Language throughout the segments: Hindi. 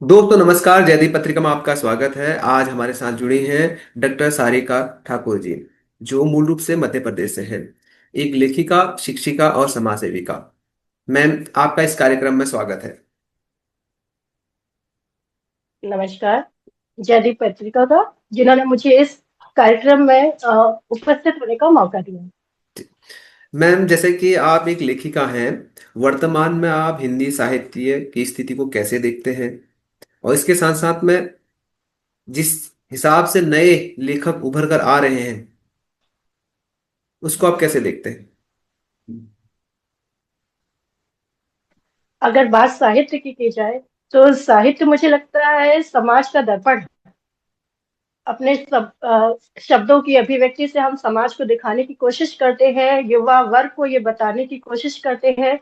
दोस्तों नमस्कार। जयदीप पत्रिका में आपका स्वागत है। आज हमारे साथ जुड़ी हैं डॉक्टर सारिका ठाकुर जी, जो मूल रूप से मध्य प्रदेश से हैं। एक लेखिका, शिक्षिका और समाज सेविका। मैम, आपका इस कार्यक्रम में स्वागत है। नमस्कार। जयदीप पत्रिका का, जिन्होंने मुझे इस कार्यक्रम में उपस्थित होने का मौका दिया। मैम, जैसे कि आप एक लेखिका हैं, वर्तमान में आप हिंदी साहित्य की स्थिति को कैसे देखते हैं? और इसके साथ साथ में जिस हिसाब से नए लेखक उभर कर आ रहे हैं, उसको आप कैसे देखते हैं? अगर बात साहित्य की जाए, तो साहित्य मुझे लगता है समाज का दर्पण है। अपने शब्दों की अभिव्यक्ति से हम समाज को दिखाने की कोशिश करते हैं, युवा वर्ग को ये बताने की कोशिश करते हैं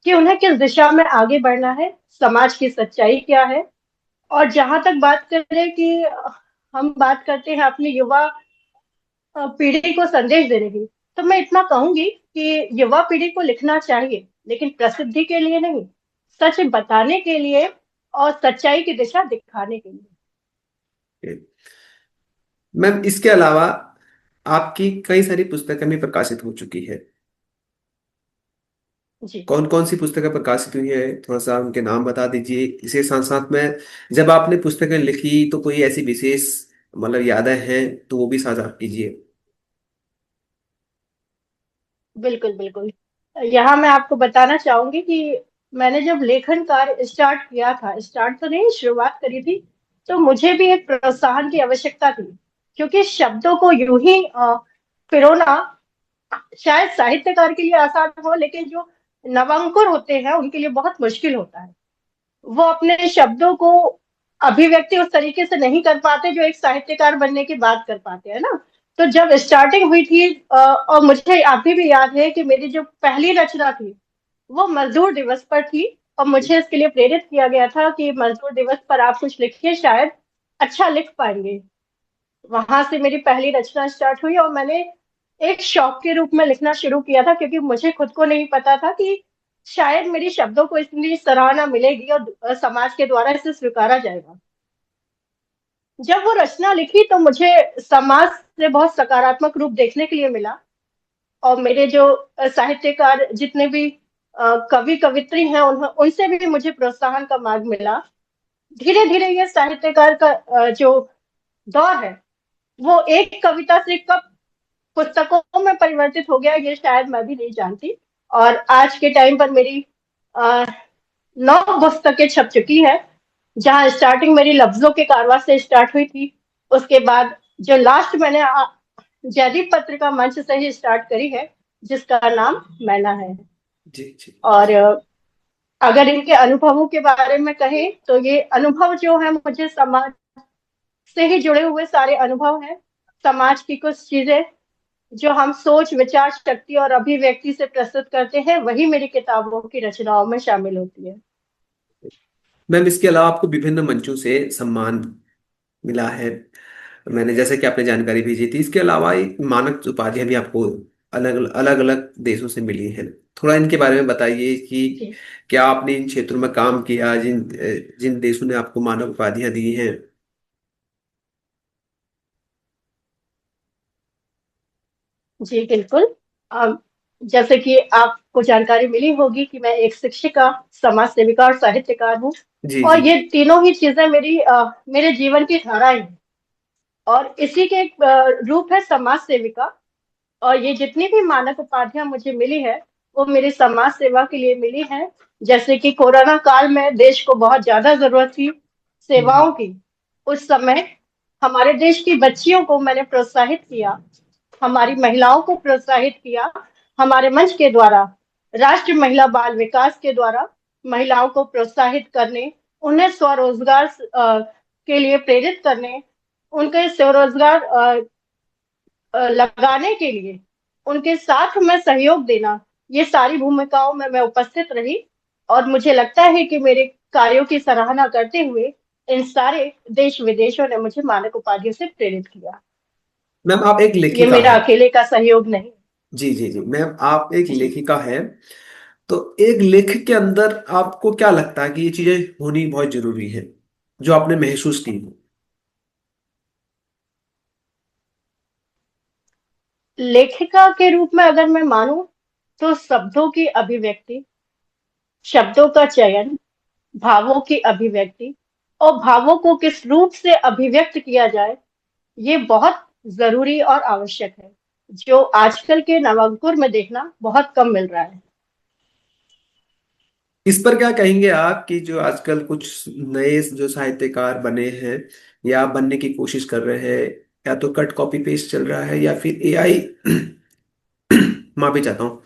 कि उन्हें किस दिशा में आगे बढ़ना है, समाज की सच्चाई क्या है। और जहां तक बात करें कि हम बात करते हैं अपनी युवा पीढ़ी को संदेश देने की, तो मैं इतना कहूंगी कि युवा पीढ़ी को लिखना चाहिए, लेकिन प्रसिद्धि के लिए नहीं, सच बताने के लिए और सच्चाई की दिशा दिखाने के लिए। मैम, इसके अलावा आपकी कई सारी पुस्तकें भी प्रकाशित हो चुकी है। जी, कौन कौन सी पुस्तकें प्रकाशित हुई है, थोड़ा सा उनके नाम बता दीजिए। इसे साथ साथ में, जब आपने पुस्तकें लिखी तो कोई ऐसी विशेष मतलब यादें हैं तो वो भी साझा कीजिए। बिल्कुल बिल्कुल। यहाँ मैं आपको बताना चाहूंगी कि मैंने जब लेखन कार्य स्टार्ट किया था, स्टार्ट तो नहीं, शुरुआत करी थी, तो मुझे भी एक प्रोत्साहन की आवश्यकता थी। क्योंकि शब्दों को यूं ही पिरोना शायद साहित्यकार के लिए आसान हो, लेकिन जो नवांकुर होते हैं उनके लिए बहुत मुश्किल होता है। वो अपने शब्दों को अभिव्यक्ति उस तरीके से नहीं कर पाते जो एक साहित्यकार बनने की बात कर पाते हैं ना। तो जब स्टार्टिंग हुई थी, और मुझे अभी भी याद है कि मेरी जो पहली रचना थी वो मजदूर दिवस पर थी। और मुझे इसके लिए प्रेरित किया गया था कि मजदूर दिवस पर आप कुछ लिखिए, शायद अच्छा लिख पाएंगे। वहां से मेरी पहली रचना स्टार्ट हुई, और मैंने एक शौक के रूप में लिखना शुरू किया था, क्योंकि मुझे खुद को नहीं पता था कि शायद मेरी शब्दों को इतनी सराहना मिलेगी और समाज के द्वारा इसे स्वीकारा जाएगा। जब वो रचना लिखी तो मुझे समाज से बहुत सकारात्मक रूप देखने के लिए मिला। और मेरे जो साहित्यकार जितने भी कवि कवित्री हैं, उनसे भी मुझे प्रोत्साहन का मार्ग मिला। धीरे धीरे ये साहित्यकार का जो दौर है, वो एक कविता से कब पुस्तकों में परिवर्तित हो गया, ये शायद मैं भी नहीं जानती। और आज के टाइम पर मेरी अ, 9 पुस्तकें छप चुकी है। जहां स्टार्टिंग मेरी लफ्जों के कारवा से स्टार्ट हुई थी, उसके बाद जो लास्ट मैंने जयदीप पत्रिका मंच से ही स्टार्ट करी है, जिसका नाम मैना है। जी जी। और अगर इनके अनुभवों के बारे में कहें, तो ये अनुभव जो है मुझे समाज से ही जुड़े हुए सारे अनुभव हैं। समाज की कुछ चीजें जो हम सोच विचार शक्ति और अभिव्यक्ति से प्रस्तुत करते हैं, वही मेरी किताबों की रचनाओं में शामिल होती है। मैम, इसके अलावा आपको विभिन्न मंचों से सम्मान मिला है। मैंने, जैसे कि आपने जानकारी भेजी थी, इसके अलावा एक मानक उपाधियां भी आपको अलग अलग अलग देशों से मिली हैं। थोड़ा इनके बारे में बताइए कि जी, क्या आपने इन क्षेत्रों में काम किया, जिन जिन देशों ने आपको मानक उपाधियां दी हैं। जी बिल्कुल। अब जैसे कि आपको जानकारी मिली होगी कि मैं एक शिक्षिका, समाज सेविका और साहित्यकार हूँ। जी जी। और ये तीनों ही चीजें मेरे जीवन की धाराएं हैं। और इसी के एक रूप है समाज सेविका। और ये जितनी भी मानक उपाधियां मुझे मिली है, वो मेरी समाज सेवा के लिए मिली है। जैसे कि कोरोना काल में देश को बहुत ज्यादा जरूरत थी हम्म। सेवाओं की। उस समय हमारे देश की बच्चियों को मैंने प्रोत्साहित किया, हमारी महिलाओं को प्रोत्साहित किया। हमारे मंच के द्वारा, राष्ट्रीय महिला बाल विकास के द्वारा, महिलाओं को प्रोत्साहित करने, उन्हें स्वरोजगार के लिए प्रेरित करने, उनके स्वरोजगार लगाने के लिए उनके साथ में सहयोग देना, ये सारी भूमिकाओं में मैं उपस्थित रही। और मुझे लगता है कि मेरे कार्यों की सराहना करते हुए इन सारे देश विदेशों ने मुझे मानक उपाधियों से प्रेरित किया। मैम, आप एक ये लेखिका मेरा हैं। अकेले का सहयोग नहीं। जी जी जी। मैम, आप एक जी, लेखिका हैं, तो एक लेखक के अंदर आपको क्या लगता है कि ये चीजें होनी बहुत जरूरी है? जो आपने महसूस की हो। लेखिका के रूप में अगर मैं मानूं तो शब्दों की अभिव्यक्ति, शब्दों का चयन, भावों की अभिव्यक्ति और भावों को किस रूप से अभिव्यक्त किया जाए, ये बहुत जरूरी और आवश्यक है, जो आजकल के नवांकुर में देखना बहुत कम मिल रहा है। इस पर क्या कहेंगे आप कि जो आजकल कुछ नए जो साहित्यकार बने हैं या बनने की कोशिश कर रहे हैं, या तो कट कॉपी पेस्ट चल रहा है या फिर एआई, माफी चाहता हूँ,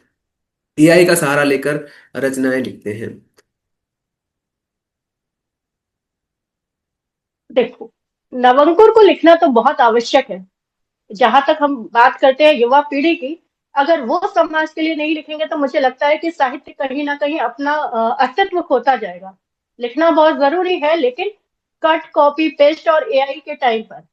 एआई का सहारा लेकर रचनाएं लिखते हैं। देखो, नवंकुर को लिखना तो बहुत आवश्यक है। जहां तक हम बात करते हैं युवा पीढ़ी की, अगर वो समाज के लिए नहीं लिखेंगे तो मुझे लगता है कि साहित्य कहीं ना कहीं अपना अस्तित्व खोता जाएगा। लिखना बहुत जरूरी है, लेकिन कट कॉपी पेस्ट और एआई के टाइम पर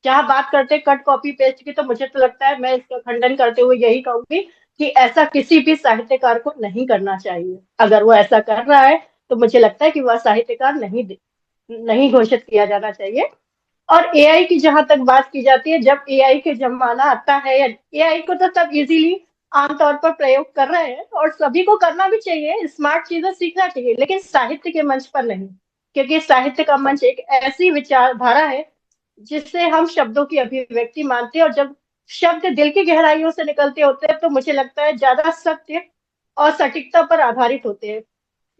जहां बात करते हैं कट कॉपी पेस्ट की, तो मुझे तो लगता है, मैं इसका खंडन करते हुए यही कहूंगी कि ऐसा किसी भी साहित्यकार को नहीं करना चाहिए। अगर वो ऐसा कर रहा है तो मुझे लगता है कि वह साहित्यकार नहीं घोषित किया जाना चाहिए। और एआई की जहां तक बात की जाती है, जब एआई के जमाना आता है, या एआई को तो सब इजीली आमतौर पर प्रयोग कर रहे हैं और सभी को करना भी चाहिए, स्मार्ट चीजें सीखना चाहिए, लेकिन साहित्य के मंच पर नहीं। क्योंकि साहित्य का मंच एक ऐसी विचारधारा है जिससे हम शब्दों की अभिव्यक्ति मानते हैं, और जब शब्द दिल की गहराइयों से निकलते होते हैं तो मुझे लगता है ज्यादा सत्य और सटीकता पर आधारित होते हैं।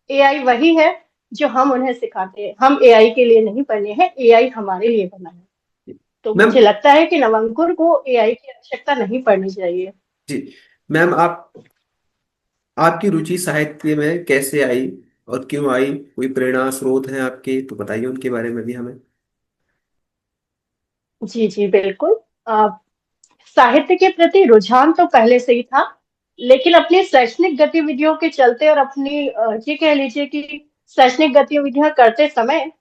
एआई वही है जो हम उन्हें सिखाते हैं, हम एआई के लिए नहीं बने हैं, एआई हमारे लिए बना है। तो मैम। मुझे लगता है कि नवंकुर को एआई की आवश्यकता नहीं पड़नी चाहिए। जी मैम, आपकी रुचि साहित्य में कैसे आई और क्यों आई? कोई प्रेरणा स्रोत है आपके तो बताइए उनके बारे में भी हमें। जी जी बिल्कुल। अ, साहित्य के प्रति रुझान तो पहले से ही था, लेकिन अपनी शैक्षणिक गतिविधियों के चलते और अपनी ये कह लीजिए कि शैक्षणिक गतिविधियां करते समय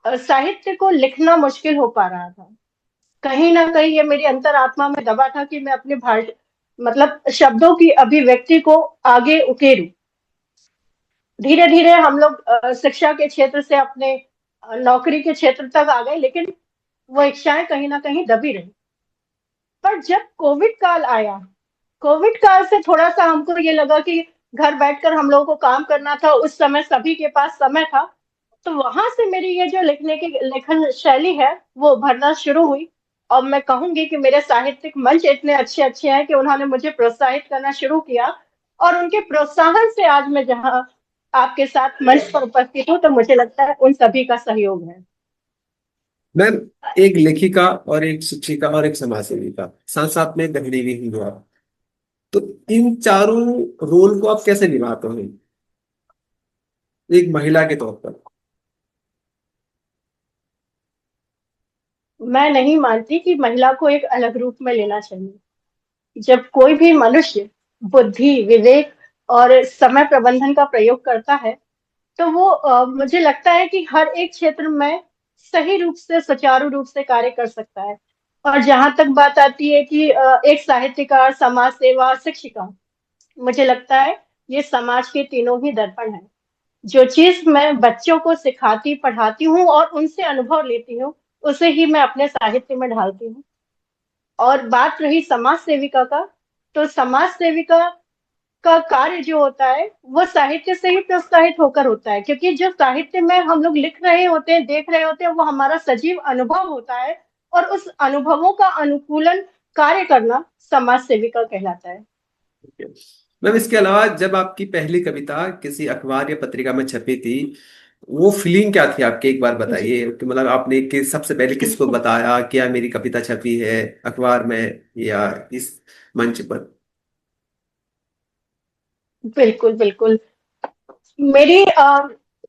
साहित्य को लिखना मुश्किल हो पा रहा था। कहीं ना कहीं ये मेरी अंतरात्मा में दबा था कि मैं अपने भाषा, मतलब शब्दों की अभिव्यक्ति को आगे उकेरूं। धीरे धीरे हम लोग शिक्षा के क्षेत्र से अपने नौकरी के क्षेत्र तक आ गए, लेकिन वो इच्छाएं कहीं ना कहीं दबी रही। पर जब कोविड काल आया, कोविड काल से थोड़ा सा हमको ये लगा कि घर बैठकर हम लोगों को काम करना था, उस समय सभी के पास समय था, तो वहां से मेरी ये जो लिखने की लेखन शैली है वो उभरना शुरू हुई। और मैं कहूंगी कि मेरे साहित्यिक मंच इतने अच्छे अच्छे हैं कि उन्होंने मुझे प्रोत्साहित करना शुरू किया, और उनके प्रोत्साहन से आज मैं जहां आपके साथ मंच पर उपस्थित हूँ, तो मुझे लगता है उन सभी का सहयोग है। मैम, एक लेखिका और एक शिक्षिका और एक समाज सेविका, साथ साथ में गृहिणी भी हुई हो आप, तो इन चारों रोल को आप कैसे निभाते हो एक महिला के तौर पर? मैं नहीं मानती कि महिला को एक अलग रूप में लेना चाहिए। जब कोई भी मनुष्य बुद्धि, विवेक और समय प्रबंधन का प्रयोग करता है, तो वो मुझे लगता है कि हर एक क्षेत्र में सही रूप से, सुचारू रूप से कार्य कर सकता है। और जहां तक बात आती है कि एक साहित्यकार, समाज सेवा, शिक्षिका, मुझे लगता है ये समाज के तीनों ही दर्पण है। जो चीज मैं बच्चों को सिखाती, पढ़ाती हूँ और उनसे अनुभव लेती हूँ, उसे ही मैं अपने साहित्य में ढालती हूँ। और बात रही समाज सेविका का, तो समाज सेविका का कार्य जो होता है वो साहित्य से ही प्रोत्साहित होकर होता है, क्योंकि जो साहित्य में हम लोग लिख रहे होते हैं, देख रहे होते हैं, वो हमारा सजीव अनुभव होता है, और उस अनुभवों का अनुकूलन कार्य करना समाज सेविका कहलाता है। मैम, इसके अलावा जब आपकी पहली कविता किसी अखबार या पत्रिका में छपी थी, वो फीलिंग क्या थी आपकी? एक बार जी। बताइए कि मतलब आपने सबसे पहले किसको बताया क्या मेरी कविता छपी है अखबार में या इस मंच पर? बिल्कुल बिल्कुल। मेरी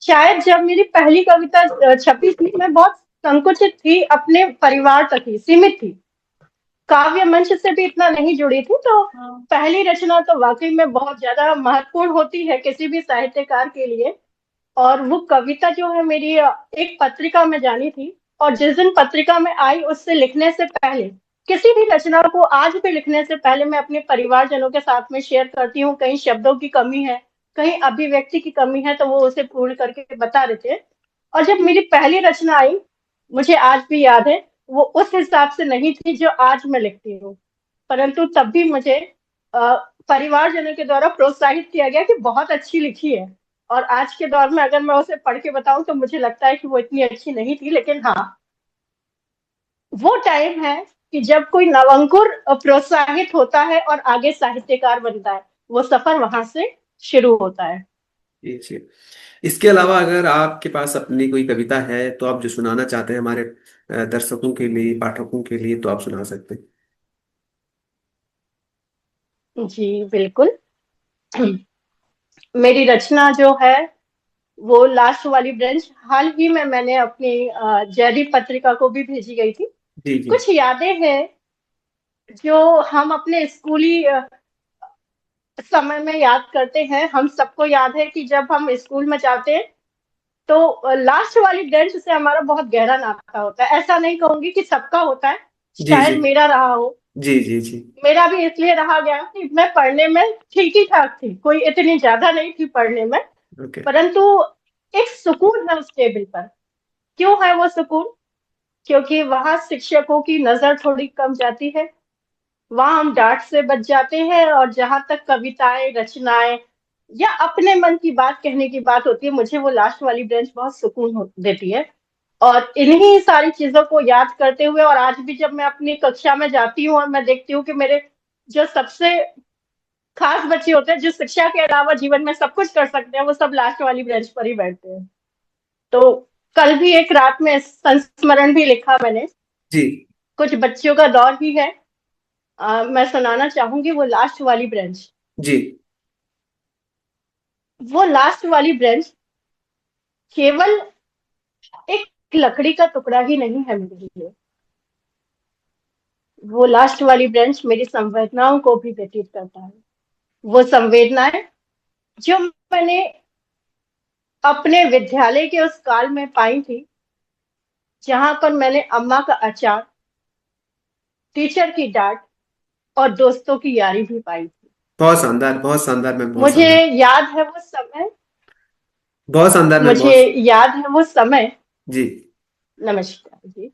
शायद जब मेरी पहली कविता छपी थी, मैं बहुत संकुचित थी, अपने परिवार तक ही सीमित थी, काव्य मंच से भी इतना नहीं जुड़ी थी। तो पहली रचना तो वाकई में बहुत ज्यादा महत्वपूर्ण होती है किसी भी साहित्यकार के लिए। और वो कविता जो है मेरी एक पत्रिका में जानी थी, और जिस दिन पत्रिका में आई उससे लिखने से पहले, किसी भी रचना को आज भी लिखने से पहले मैं अपने परिवारजनों के साथ में शेयर करती हूँ। कहीं शब्दों की कमी है, कहीं अभिव्यक्ति की कमी है, तो वो उसे पूर्ण करके बता देते हैं। और जब मेरी पहली रचना आई, मुझे आज भी याद है, वो उस हिसाब से नहीं थी जो आज मैं लिखती हूँ। परंतु तब भी मुझे अ, परिवारजनों के द्वारा प्रोत्साहित किया गया कि बहुत अच्छी लिखी है। और आज के दौर में अगर मैं उसे पढ़ के बताऊं तो मुझे लगता है कि वो इतनी अच्छी नहीं थी, लेकिन हाँ, वो टाइम है कि जब कोई नवंकुर प्रोत्साहित होता है और आगे साहित्यकार बनता है, वो सफर वहां से शुरू होता है। जी जी। इसके अलावा अगर आपके पास अपनी कोई कविता है तो आप जो सुनाना चाहते हैं हमारे दर्शकों के लिए, पाठकों के लिए, तो आप सुना सकते हैं। जी बिल्कुल। मेरी रचना जो है वो लास्ट वाली ब्रांच हाल ही में मैंने अपनी जयदीप पत्रिका को भी भेजी गई थी। जी जी कुछ यादें हैं जो हम अपने स्कूली समय में याद करते हैं। हम सबको याद है कि जब हम स्कूल में जाते हैं तो लास्ट वाली बेंच से हमारा बहुत गहरा नाता होता है। ऐसा नहीं कहूंगी कि सबका होता है, जी जी शायद मेरा रहा हो। जी जी जी। मेरा भी इसलिए रहा गया कि मैं पढ़ने में ठीक ही ठाक थी, कोई इतनी ज्यादा नहीं थी पढ़ने में। ओके। परंतु एक सुकून है उस टेबल पर। क्यों है वो सुकून? क्योंकि वहां शिक्षकों की नजर थोड़ी कम जाती है, वहां हम डांट से बच जाते हैं, और जहां तक कविताएं, रचनाएं या अपने मन की बात कहने की बात होती है, मुझे वो लास्ट वाली ब्रेंच बहुत सुकून देती है। और इन्हीं सारी चीजों को याद करते हुए, और आज भी जब मैं अपनी कक्षा में जाती हूँ और मैं देखती हूँ कि मेरे जो सबसे खास बच्चे होते हैं, जो शिक्षा के अलावा जीवन में सब कुछ कर सकते हैं, वो सब लास्ट वाली ब्रेंच पर ही बैठते हैं। तो कल भी एक रात में संस्मरण भी लिखा मैंने, जी कुछ बच्चों का दौर भी है। मैं सुनाना चाहूंगी वो लास्ट वाली ब्रेंच। जी। वो लास्ट वाली ब्रेंच केवल एक लकड़ी का टुकड़ा ही नहीं है मेरे लिए। वो लास्ट वाली ब्रेंच मेरी संवेदनाओं को भी व्यतीत करता है। वो संवेदनाएं जो मैंने अपने विद्यालय के उस काल में पाई थी, जहां पर मैंने अम्मा का अचार, टीचर की डांट और दोस्तों की यारी भी पाई थी। बहुत शानदार, बहुत शानदार मैम, बहुत मुझे शानदार। याद है वो समय। बहुत शानदार मैम, मुझे बहुत। याद है वो समय। जी। नमस्कार जी।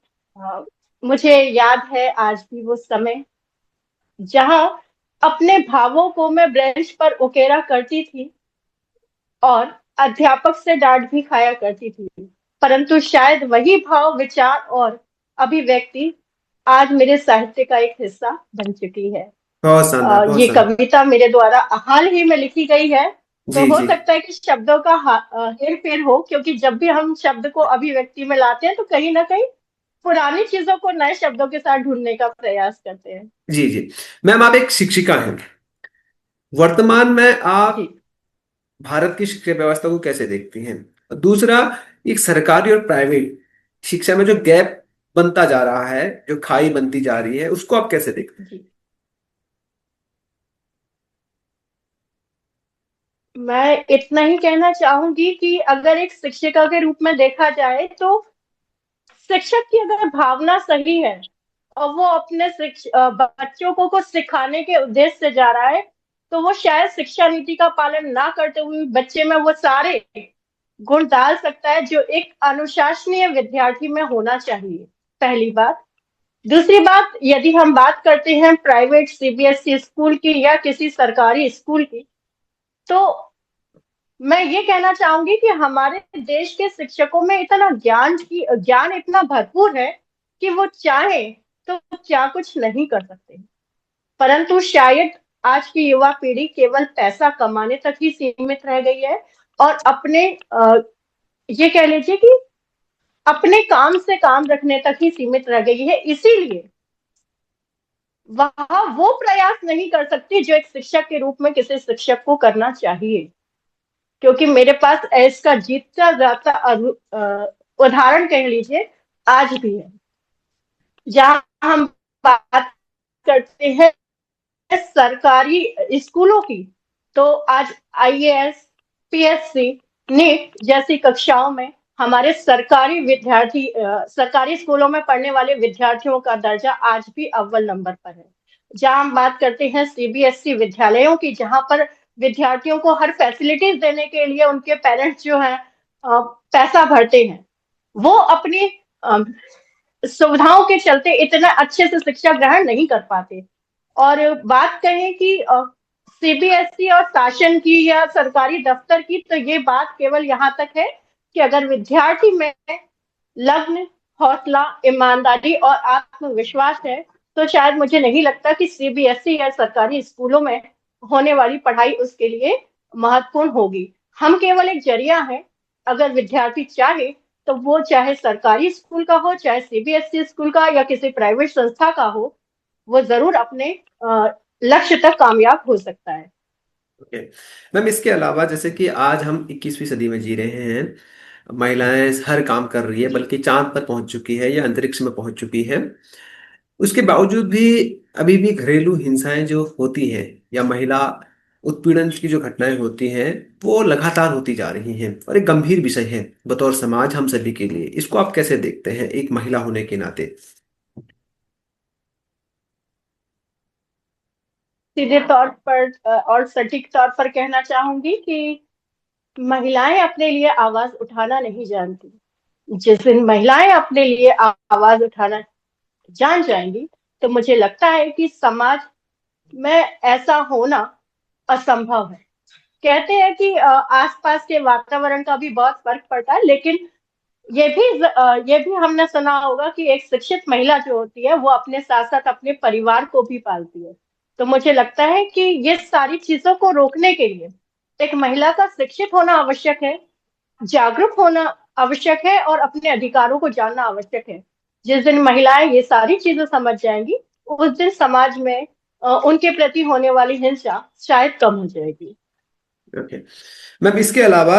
मुझे याद है आज भी वो समय जहां अपने भावों को मैं ब्रेंच पर उकेरा करती थी और अध्यापक से डांट भी खाया करती थी। परंतु शायद वही भाव, विचार और अभिव्यक्ति आज मेरे साहित्य का एक हिस्सा बन चुकी है। बहुत शानदार, बहुत ये शानदार। कविता मेरे द्वारा हाल ही में लिखी गई है। तो जी हो जी सकता है कि शब्दों का हेर फेर हो, क्योंकि जब भी हम शब्द को अभिव्यक्ति में लाते हैं तो कहीं ना कहीं पुरानी चीजों को नए शब्दों के साथ ढूंढने का प्रयास करते हैं। जी जी। मैम, आप एक शिक्षिका हैं। वर्तमान में आप जी भारत की शिक्षा व्यवस्था को कैसे देखती हैं? दूसरा, एक सरकारी और प्राइवेट शिक्षा में जो गैप बनता जा रहा है, जो खाई बनती जा रही है, उसको आप कैसे देखते हैं? जी। मैं इतना ही कहना चाहूंगी कि अगर एक शिक्षिका के रूप में देखा जाए तो शिक्षक की अगर भावना सही है और वो अपने बच्चों को कुछ सिखाने के उद्देश्य से जा रहा है, तो वो शायद शिक्षा नीति का पालन ना करते हुए बच्चे में वो सारे गुण डाल सकता है जो एक अनुशासनीय विद्यार्थी में होना चाहिए। पहली बात। दूसरी बात, यदि हम बात करते हैं प्राइवेट सीबीएसई स्कूल की या किसी सरकारी स्कूल की, तो मैं ये कहना चाहूंगी कि हमारे देश के शिक्षकों में इतना ज्ञान इतना भरपूर है कि वो चाहे तो क्या कुछ नहीं कर सकते। परंतु शायद आज की युवा पीढ़ी केवल पैसा कमाने तक ही सीमित रह गई है, और अपने ये कह लीजिए कि अपने काम से काम रखने तक ही सीमित रह गई है। इसीलिए वह वो प्रयास नहीं कर सकती जो एक शिक्षक के रूप में किसी शिक्षक को करना चाहिए। क्योंकि मेरे पास इसका जीता जाता उदाहरण कह लीजिए आज भी है। जहां हम बात करते हैं सरकारी स्कूलों की, तो आज आईएएस, पीएससी, नीट जैसी कक्षाओं में हमारे सरकारी विद्यार्थी, सरकारी स्कूलों में पढ़ने वाले विद्यार्थियों का दर्जा आज भी अव्वल नंबर पर है। जहां हम बात करते हैं सीबीएसई विद्यालयों की, जहां पर विद्यार्थियों को हर फैसिलिटीज देने के लिए उनके पेरेंट्स जो हैं पैसा भरते हैं, वो अपनी अम, सुविधाओं के चलते इतना अच्छे से शिक्षा ग्रहण नहीं कर पाते। और बात कहें कि सीबीएसई और शासन की या सरकारी दफ्तर की, तो ये बात केवल यहाँ तक है कि अगर विद्यार्थी में लग्न, हौसला, ईमानदारी और आत्मविश्वास है, तो शायद मुझे नहीं लगता कि सीबीएसई या सरकारी स्कूलों में होने वाली पढ़ाई उसके लिए महत्वपूर्ण होगी। हम केवल एक जरिया हैं। अगर विद्यार्थी चाहे तो वो चाहे सरकारी स्कूल का हो, चाहे सीबीएसई स्कूल का या किसी प्राइवेट संस्था का हो, वो जरूर अपने लक्ष्य तक कामयाब हो सकता है। ओके मैम, इसके अलावा जैसे कि आज हम 21वीं सदी में जी रहे हैं, महिलाएं हर काम कर रही है, जी। बल्कि चांद पर पहुंच चुकी है या अंतरिक्ष में पहुंच चुकी है। उसके बावजूद भी अभी भी घरेलू हिंसाएं जो होती हैं या महिला उत्पीड़न की जो घटनाएं होती हैं, वो लगातार होती जा रही हैं और एक गंभीर विषय है बतौर समाज हम सभी के लिए। इसको आप कैसे देखते हैं एक महिला होने के नाते? सीधे तौर पर और सटीक तौर पर कहना चाहूंगी कि महिलाएं अपने लिए आवाज उठाना नहीं जानती। जिस दिन महिलाएं अपने लिए आवाज उठाना जान जाएंगी, तो मुझे लगता है कि समाज में ऐसा होना असंभव है। कहते हैं कि आसपास के वातावरण का भी बहुत फर्क पड़ता है, लेकिन ये भी हमने सुना होगा कि एक शिक्षित महिला जो होती है वो अपने साथ साथ अपने परिवार को भी पालती है। तो मुझे लगता है कि ये सारी चीजों को रोकने के लिए एक महिला का शिक्षित होना आवश्यक है, जागरूक होना आवश्यक है और अपने अधिकारों को जानना आवश्यक है। जिस दिन महिलाएं ये सारी चीजें समझ जाएंगी, उस दिन समाज में उनके प्रति होने वाली हिंसा शायद कम हो जाएगी। ओके मैम, इसके अलावा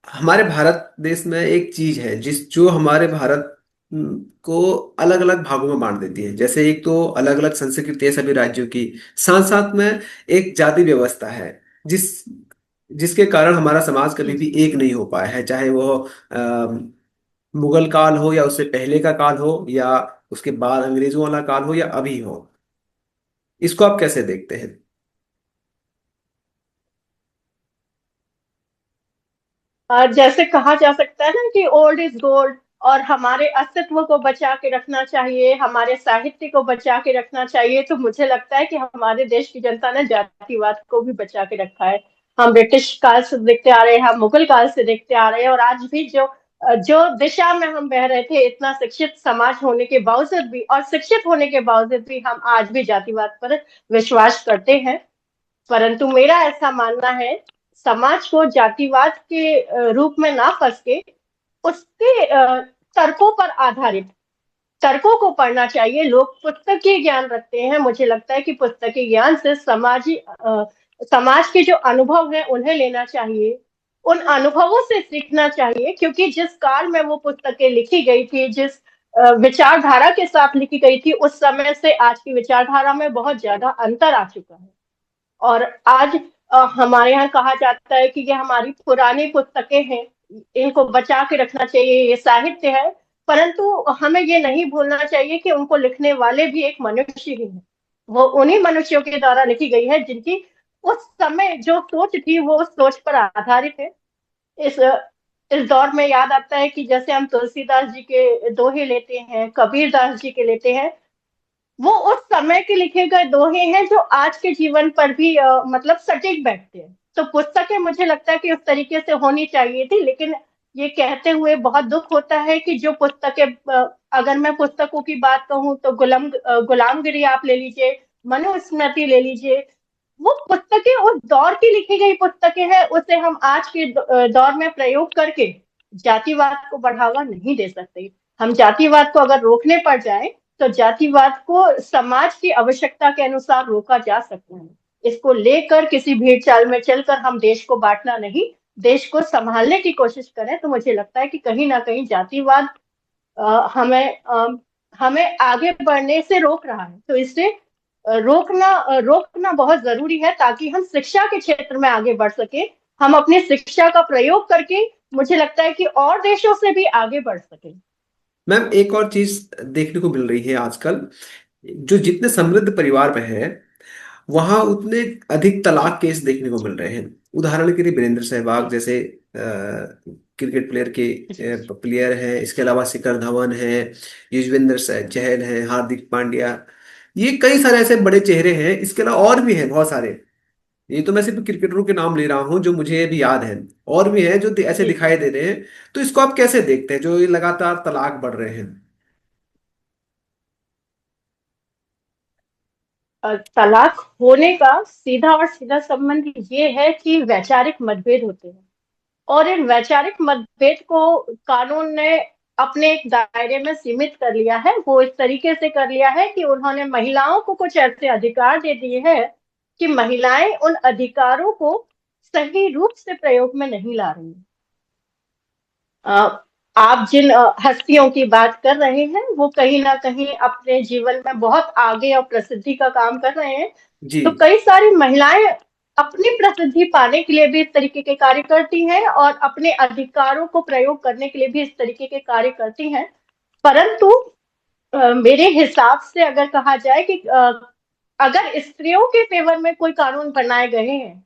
हमारे भारत देश में एक चीज है जिस जो हमारे भारत को अलग अलग भागों में बांट देती है। जैसे एक तो अलग अलग संस्कृति है सभी राज्यों की, साथ साथ में एक जाति व्यवस्था है जिस जिसके कारण हमारा समाज कभी जी भी जी। एक नहीं हो पाया है, चाहे वो मुगल काल हो या उससे पहले का काल हो या उसके बाद अंग्रेजों वाला काल हो या अभी हो। इसको आप कैसे देखते हैं? जैसे कहा जा सकता है ना कि ओल्ड इज गोल्ड, और हमारे अस्तित्व को बचा के रखना चाहिए, हमारे साहित्य को बचा के रखना चाहिए। तो मुझे लगता है कि हमारे देश की जनता ने जातिवाद को भी बचा के रखा है। हम ब्रिटिश काल से देखते आ रहे हैं, हम मुगल काल से देखते आ रहे हैं, और आज भी जो दिशा में हम बह रहे थे, इतना शिक्षित समाज होने के बावजूद भी और शिक्षित होने के बावजूद भी हम आज भी जातिवाद पर विश्वास करते हैं। परंतु मेरा ऐसा मानना है, समाज को जातिवाद के रूप में ना फंस के उसके तर्कों पर आधारित तर्कों को पढ़ना चाहिए। लोग पुस्तकीय ज्ञान रखते हैं, मुझे लगता है कि पुस्तकीय ज्ञान से समाज के जो अनुभव है उन्हें लेना चाहिए, उन अनुभवों से सीखना चाहिए, क्योंकि जिस काल में वो पुस्तकें लिखी गई थी, जिस विचारधारा के साथ लिखी गई थी, उस समय से आज की विचारधारा में बहुत ज्यादा अंतर आ चुका है। और आज हमारे यहाँ कहा जाता है कि ये हमारी पुरानी पुस्तकें हैं, इनको बचा के रखना चाहिए, ये साहित्य है। परंतु हमें ये नहीं भूलना चाहिए कि उनको लिखने वाले भी एक मनुष्य ही हैं। वो उन्हीं मनुष्यों के द्वारा लिखी गई है जिनकी उस समय जो सोच थी वो उस सोच पर आधारित है। इस इस दौर में याद आता है कि जैसे हम तुलसीदास जी के दोहे लेते हैं, कबीरदास जी के लेते हैं, वो उस समय के लिखे गए दोहे हैं जो आज के जीवन पर भी मतलब सटीक बैठते हैं। तो पुस्तकें मुझे लगता है कि उस तरीके से होनी चाहिए थी, लेकिन ये कहते हुए बहुत दुख होता है कि जो पुस्तकें, अगर मैं पुस्तकों की बात कहूँ तो गुलामगिरी आप ले लीजिए, मनुस्मृति ले लीजिए, वो पुस्तकें उस दौर की लिखी गई पुस्तकें हैं, उसे हम आज के दौर में प्रयोग करके जातिवाद को बढ़ावा नहीं दे सकते। हम जातिवाद को अगर रोकने पड़ जाए, तो जातिवाद को समाज की आवश्यकता के अनुसार रोका जा सकता है। इसको लेकर किसी भीड़ चाल में चलकर हम देश को बांटना नहीं, देश को संभालने की कोशिश करें, तो मुझे लगता है कि कहीं ना कहीं जातिवाद हमें आगे बढ़ने से रोक रहा है। तो इससे रोकना बहुत जरूरी है, ताकि हम शिक्षा के क्षेत्र में आगे बढ़ सके। हम अपनी शिक्षा का प्रयोग करके, मुझे लगता है कि और देशों से भी आगे बढ़ सके। मैम, एक और चीज देखने को मिल रही है आजकल, जो जितने समृद्ध परिवार में है वहां उतने अधिक तलाक केस देखने को मिल रहे हैं। उदाहरण के लिए वीरेंद्र सहवाग जैसे क्रिकेट प्लेयर के जी प्लेयर हैं, इसके अलावा शिखर धवन है, युजवेंद्र चहल है, हार्दिक पांड्या। ये कई सारे ऐसे बड़े चेहरे हैं, इसके अलावा और भी हैं बहुत सारे। ये तो मैं सिर्फ क्रिकेटरों के नाम ले रहा हूँ जो मुझे भी याद है। और भी हैं जो ऐसे जी दिखाई दे रहे हैं। तो इसको आप कैसे देखते हैं जो ये लगातार तलाक बढ़ रहे हैं? तलाक होने का सीधा और सीधा संबंध ये है कि वैचारिक मतभेद होते हैं, और इन वैचारिक मतभेद को कानून ने अपने एक दायरे में सीमित कर लिया है। वो इस तरीके से कर लिया है कि उन्होंने महिलाओं को कुछ ऐसे अधिकार दे दिए हैं कि महिलाएं उन अधिकारों को सही रूप से प्रयोग में नहीं ला रही। अ, आप जिन हस्तियों की बात कर रहे हैं वो कहीं ना कहीं अपने जीवन में बहुत आगे और प्रसिद्धि का काम कर रहे हैं। जी। तो कई सारी महिलाएं अपनी प्रसिद्धि पाने के लिए भी इस तरीके के कार्य करती हैं, और अपने अधिकारों को प्रयोग करने के लिए भी इस तरीके के कार्य करती हैं। परंतु मेरे हिसाब से अगर कहा जाए कि अगर स्त्रियों के फेवर में कोई कानून बनाए गए हैं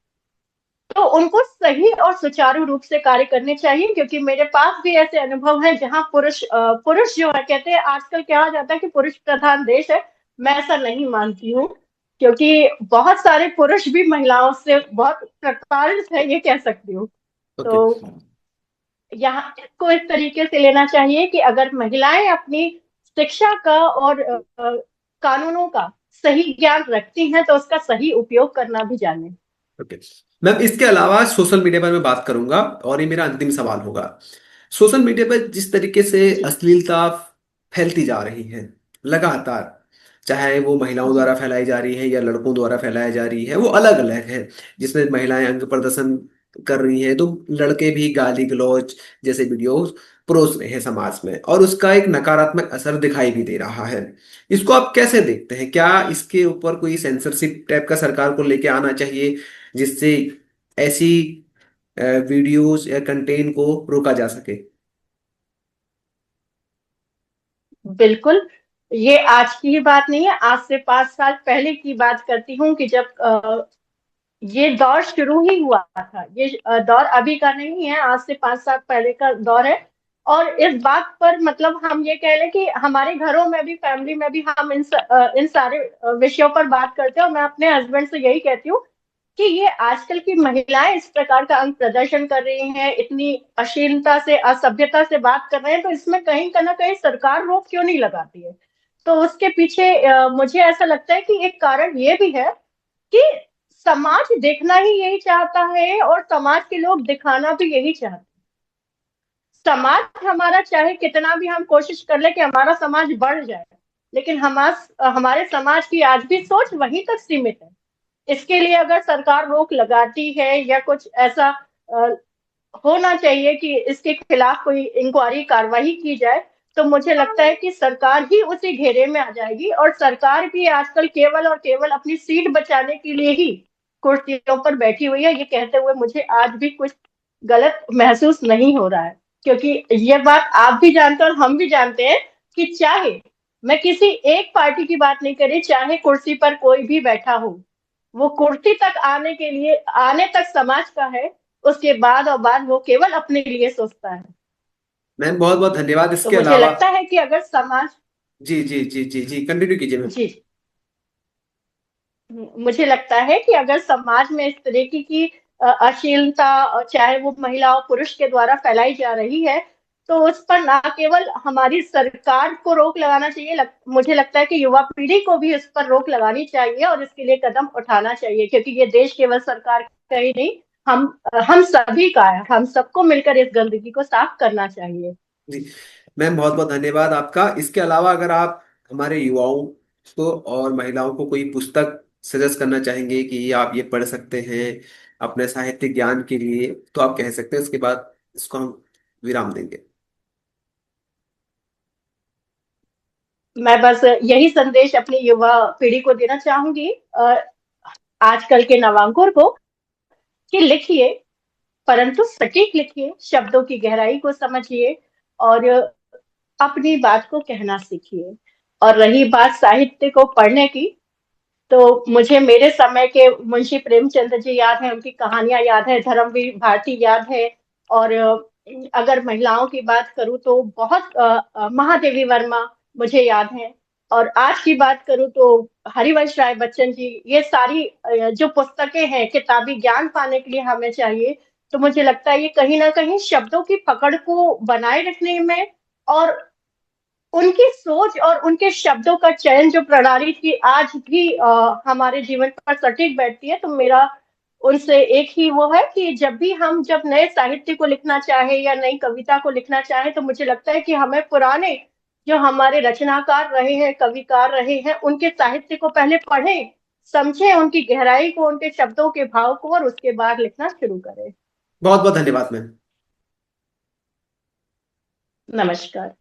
तो उनको सही और सुचारू रूप से कार्य करने चाहिए, क्योंकि मेरे पास भी ऐसे अनुभव हैं जहां पुरुष जो है, कहते हैं आजकल कहा जाता है कि पुरुष प्रधान देश है। मैं ऐसा नहीं मानती हूँ, क्योंकि बहुत सारे पुरुष भी महिलाओं से बहुत प्रताड़ित है, ये कह सकती हूँ। ओके। तो यहाँ इसको इस तरीके से लेना चाहिए कि अगर महिलाएं अपनी शिक्षा का और कानूनों का सही ज्ञान रखती हैं तो उसका सही उपयोग करना भी जाने। ओके मैम, इसके अलावा सोशल मीडिया पर मैं बात करूंगा और ये मेरा अंतिम सवाल होगा। सोशल मीडिया पर जिस तरीके से जी अश्लीलता फैलती जा रही है लगातार, चाहे वो महिलाओं जी द्वारा फैलाई जा रही है या लड़कों द्वारा फैलाई जा रही है, वो अलग अलग है। जिसमें महिलाएं अंग प्रदर्शन कर रही हैं तो लड़के भी गाली गलौज जैसे वीडियोस परोस रहे हैं समाज में, और उसका एक नकारात्मक असर दिखाई भी दे रहा है। इसको आप कैसे देखते हैं? क्या इसके ऊपर कोई सेंसरशिप टाइप का सरकार को लेके आना चाहिए जिससे ऐसी वीडियोस या कंटेंट को रोका जा सके? बिल्कुल। ये आज की ही बात नहीं है, आज से 5 साल पहले की बात करती हूँ कि जब ये दौर शुरू ही हुआ था। ये दौर अभी का नहीं है, आज से 5 साल पहले का दौर है। और इस बात पर मतलब हम ये कह लें कि हमारे घरों में भी, फैमिली में भी हम इन सारे विषयों पर बात करते हैं, और मैं अपने हस्बैंड से यही कहती हूँ कि ये आजकल की महिलाएं इस प्रकार का अंग प्रदर्शन कर रही हैं, इतनी अश्लीलता से, असभ्यता से बात कर रहे हैं, तो इसमें कहीं ना कहीं सरकार रोक क्यों नहीं लगाती है? तो उसके पीछे मुझे ऐसा लगता है कि एक कारण ये भी है कि समाज देखना ही यही चाहता है, और समाज के लोग दिखाना भी यही चाहते हैं। समाज हमारा चाहे कितना भी हम कोशिश कर ले कि हमारा समाज बढ़ जाए, लेकिन हमारे समाज की आज भी सोच वहीं तक सीमित है। इसके लिए अगर सरकार रोक लगाती है या कुछ ऐसा अ, होना चाहिए कि इसके खिलाफ कोई इंक्वायरी कार्रवाई की जाए, तो मुझे लगता है कि सरकार ही उसी घेरे में आ जाएगी, और सरकार भी आजकल केवल और केवल अपनी सीट बचाने के लिए ही कुर्सियों पर बैठी हुई है। ये कहते हुए मुझे आज भी कुछ गलत महसूस नहीं हो रहा है, क्योंकि ये बात आप भी जानते हैं और हम भी जानते हैं कि चाहे मैं किसी एक पार्टी की बात नहीं कर रही, चाहे कुर्सी पर कोई भी बैठा हो, वो कुर्सी तक आने के लिए, आने तक समाज का है, उसके बाद और बाद वो केवल अपने लिए सोचता है। मैम बहुत बहुत धन्यवाद। तो इसके मुझे अलावा लगता है कि अगर समाज, जी जी जी जी जी, कंटिन्यू कीजिए मैम। जी, मुझे लगता है कि अगर समाज में इस तरीके की अश्लीलता, चाहे वो महिला और पुरुष के द्वारा फैलाई जा रही है, तो उस पर ना केवल हमारी सरकार को रोक लगाना चाहिए, मुझे लगता है कि युवा पीढ़ी को भी इस पर रोक लगानी चाहिए और इसके लिए कदम उठाना चाहिए, क्योंकि ये देश केवल सरकार का ही नहीं, हम सभी का है। हम सबको मिलकर इस गंदगी को साफ करना चाहिए। जी मैम बहुत बहुत धन्यवाद आपका। इसके अलावा अगर आप हमारे युवाओं को और महिलाओं को कोई पुस्तक सजेस्ट करना चाहेंगे कि ये आप ये पढ़ सकते हैं अपने साहित्यिक ज्ञान के लिए, तो आप कह सकते हैं। उसके बाद इसको हम विराम देंगे। मैं बस यही संदेश अपनी युवा पीढ़ी को देना चाहूंगी, आजकल के नवांकुर को, कि लिखिए, परंतु सटीक लिखिए, शब्दों की गहराई को समझिए, और अपनी बात को कहना सीखिए। और रही बात साहित्य को पढ़ने की, तो मुझे मेरे समय के मुंशी प्रेमचंद जी याद है, उनकी कहानियां याद है, धर्मवीर भारती याद है, और अगर महिलाओं की बात करूं तो बहुत महादेवी वर्मा मुझे याद है। और आज की बात करूं तो हरिवंश राय बच्चन जी, ये सारी जो पुस्तकें हैं किताबी ज्ञान पाने के लिए हमें चाहिए। तो मुझे लगता है ये कहीं ना कहीं शब्दों की पकड़ को बनाए रखने में और उनकी सोच और उनके शब्दों का चयन जो प्रणाली थी आज भी हमारे जीवन पर सटीक बैठती है। तो मेरा उनसे एक ही वो है कि जब भी हम जब नए साहित्य को लिखना चाहे या नई कविता को लिखना चाहे तो मुझे लगता है कि हमें पुराने जो हमारे रचनाकार रहे हैं, कविकार रहे हैं, उनके साहित्य को पहले पढ़ें, समझें उनकी गहराई को, उनके शब्दों के भाव को, और उसके बाद लिखना शुरू करें। बहुत बहुत धन्यवाद मैम। नमस्कार।